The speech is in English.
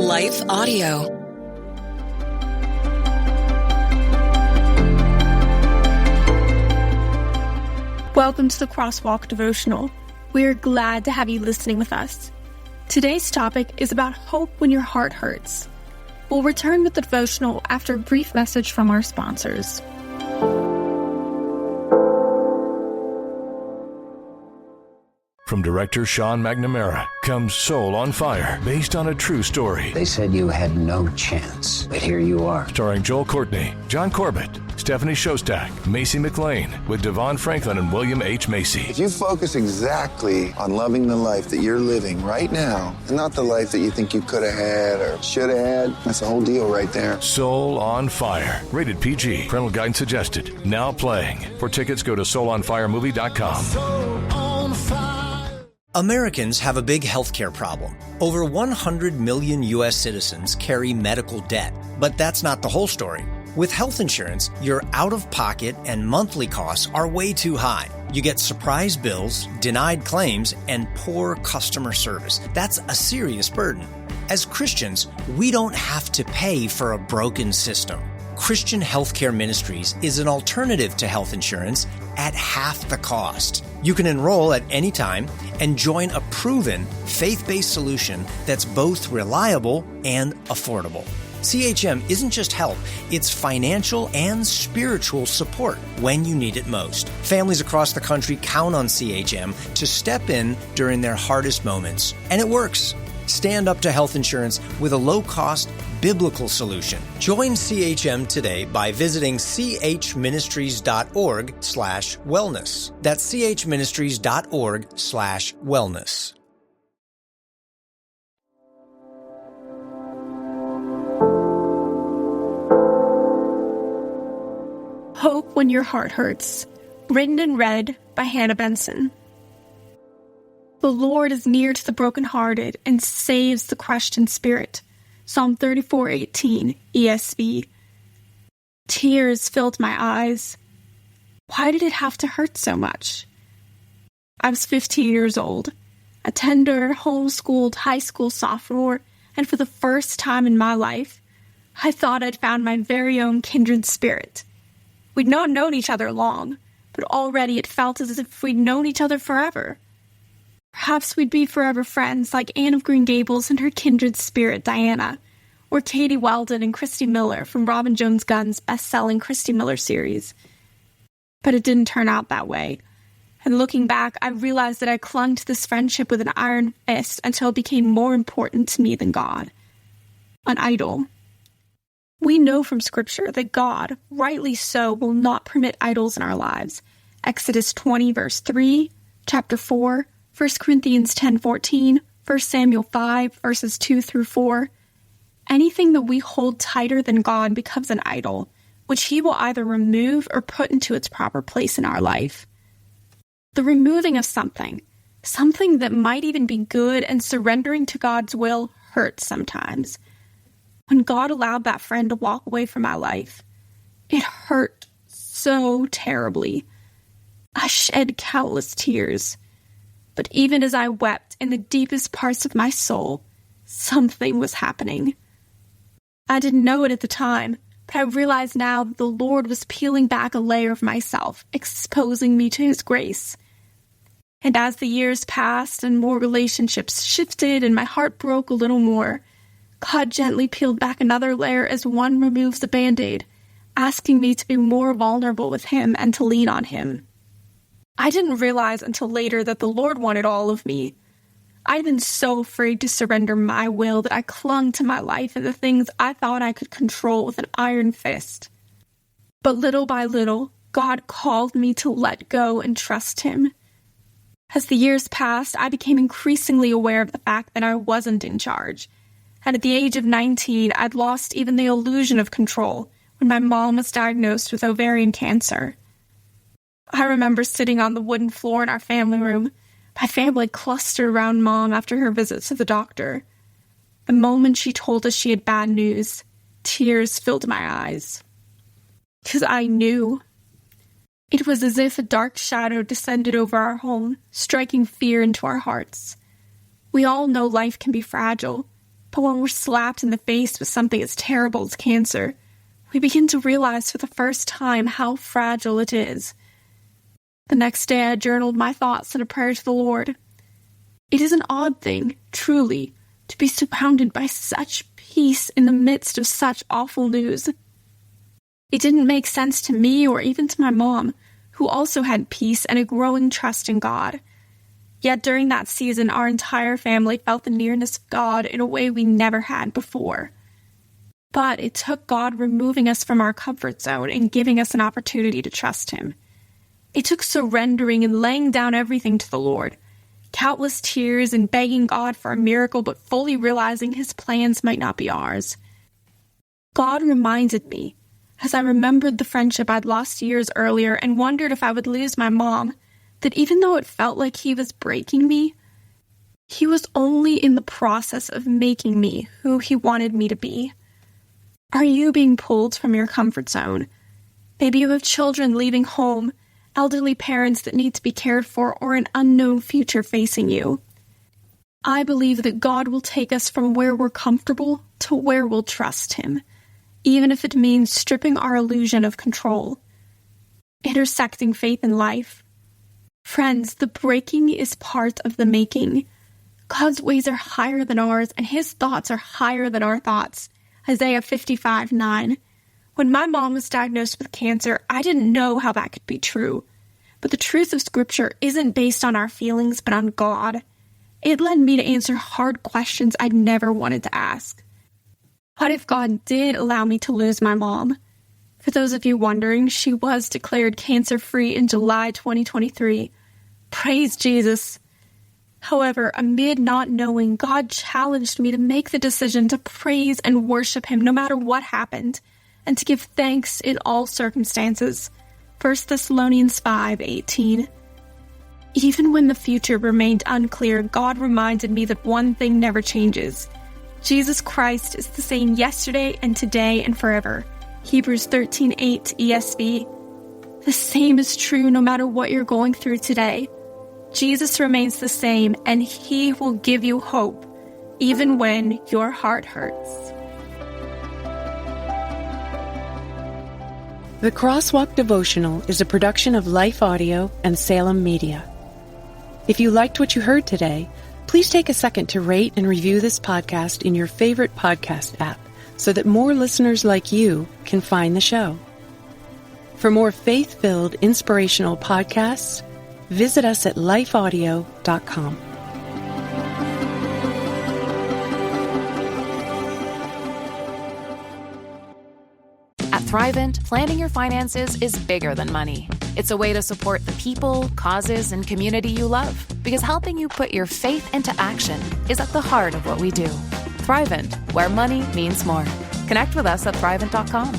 Life Audio. Welcome to the Crosswalk Devotional. We are glad to have you listening with us. Today's topic is about hope when your heart hurts. We'll return with the devotional after a brief message from our sponsors. From director Sean McNamara comes Soul on Fire, based on a true story. They said you had no chance, but here you are. Starring Joel Courtney, John Corbett, Stephanie Shostak, Macy McLean, with Devon Franklin and William H. Macy. If you focus exactly on loving the life that you're living right now, and not the life that you think you could have had or should have had, that's the whole deal right there. Soul on Fire, rated PG. Parental guidance suggested. Now playing. For tickets, go to soulonfiremovie.com. Soul on Fire. Americans have a big healthcare problem. Over 100 million U.S. citizens carry medical debt. But that's not the whole story. With health insurance, your out-of-pocket and monthly costs are way too high. You get surprise bills, denied claims, and poor customer service. That's a serious burden. As Christians, we don't have to pay for a broken system. Christian Healthcare Ministries is an alternative to health insurance at half the cost. You can enroll at any time and join a proven, faith-based solution that's both reliable and affordable. CHM isn't just help, it's financial and spiritual support when you need it most. Families across the country count on CHM to step in during their hardest moments. And it works. Stand up to health insurance with a low-cost, biblical solution. Join CHM today by visiting chministries.org/wellness. That's chministries.org/wellness. Hope When Your Heart Hurts, written and read by Hannah Benson. The Lord is near to the brokenhearted and saves the crushed in spirit. Psalm 34:18, ESV. Tears filled my eyes. Why did it have to hurt so much? I was 15 years old, a tender, homeschooled high school sophomore, and for the first time in my life, I thought I'd found my very own kindred spirit. We'd not known each other long, but already it felt as if we'd known each other forever. Perhaps we'd be forever friends like Anne of Green Gables and her kindred spirit, Diana, or Katie Weldon and Christy Miller from Robin Jones Gunn's best-selling Christy Miller series. But it didn't turn out that way. And looking back, I realized that I clung to this friendship with an iron fist until it became more important to me than God. An idol. We know from Scripture that God, rightly so, will not permit idols in our lives. Exodus 20, verse 3, chapter 4, 1 Corinthians 10:14, 1 Samuel 5, verses 2 through 4. Anything that we hold tighter than God becomes an idol, which He will either remove or put into its proper place in our life. The removing of something that might even be good, and surrendering to God's will hurts sometimes. When God allowed that friend to walk away from my life, it hurt so terribly. I shed countless tears. But even as I wept in the deepest parts of my soul, something was happening. I didn't know it at the time, but I realize now that the Lord was peeling back a layer of myself, exposing me to His grace. And as the years passed and more relationships shifted and my heart broke a little more, God gently peeled back another layer as one removes the Band-Aid, asking me to be more vulnerable with Him and to lean on Him. I didn't realize until later that the Lord wanted all of me. I'd been so afraid to surrender my will that I clung to my life and the things I thought I could control with an iron fist. But little by little, God called me to let go and trust Him. As the years passed, I became increasingly aware of the fact that I wasn't in charge. And at the age of 19, I'd lost even the illusion of control when my mom was diagnosed with ovarian cancer. I remember sitting on the wooden floor in our family room, my family clustered around Mom after her visit to the doctor. The moment she told us she had bad news, tears filled my eyes. 'Cause I knew. It was as if a dark shadow descended over our home, striking fear into our hearts. We all know life can be fragile, But when we're slapped in the face with something as terrible as cancer, we begin to realize for the first time how fragile it is. The next day, I journaled my thoughts in a prayer to the Lord. It is an odd thing, truly, to be surrounded by such peace in the midst of such awful news. It didn't make sense to me or even to my mom, who also had peace and a growing trust in God. Yet during that season, our entire family felt the nearness of God in a way we never had before. But it took God removing us from our comfort zone and giving us an opportunity to trust Him. It took surrendering and laying down everything to the Lord, countless tears and begging God for a miracle, but fully realizing His plans might not be ours. God reminded me, as I remembered the friendship I'd lost years earlier and wondered if I would lose my mom, that even though it felt like He was breaking me, He was only in the process of making me who He wanted me to be. Are you being pulled from your comfort zone? Maybe you have children leaving home, elderly parents that need to be cared for, or an unknown future facing you. I believe that God will take us from where we're comfortable to where we'll trust Him, even if it means stripping our illusion of control. Intersecting faith and life. Friends, the breaking is part of the making. God's ways are higher than ours, and His thoughts are higher than our thoughts. Isaiah 55:9. When my mom was diagnosed with cancer, I didn't know how that could be true. But the truth of Scripture isn't based on our feelings, but on God. It led me to answer hard questions I'd never wanted to ask. What if God did allow me to lose my mom? For those of you wondering, she was declared cancer-free in July 2023. Praise Jesus. However, amid not knowing, God challenged me to make the decision to praise and worship Him no matter what happened, and to give thanks in all circumstances. 1 Thessalonians 5:18. Even when the future remained unclear, God reminded me that one thing never changes. Jesus Christ is the same yesterday and today and forever. Hebrews 13:8 ESV. The same is true no matter what you're going through today. Jesus remains the same, and He will give you hope, even when your heart hurts. The Crosswalk Devotional is a production of Life Audio and Salem Media. If you liked what you heard today, please take a second to rate and review this podcast in your favorite podcast app so that more listeners like you can find the show. For more faith-filled, inspirational podcasts, visit us at lifeaudio.com. At Thrivent, planning your finances is bigger than money. It's a way to support the people, causes, and community you love. Because helping you put your faith into action is at the heart of what we do. Thrivent, where money means more. Connect with us at Thrivent.com.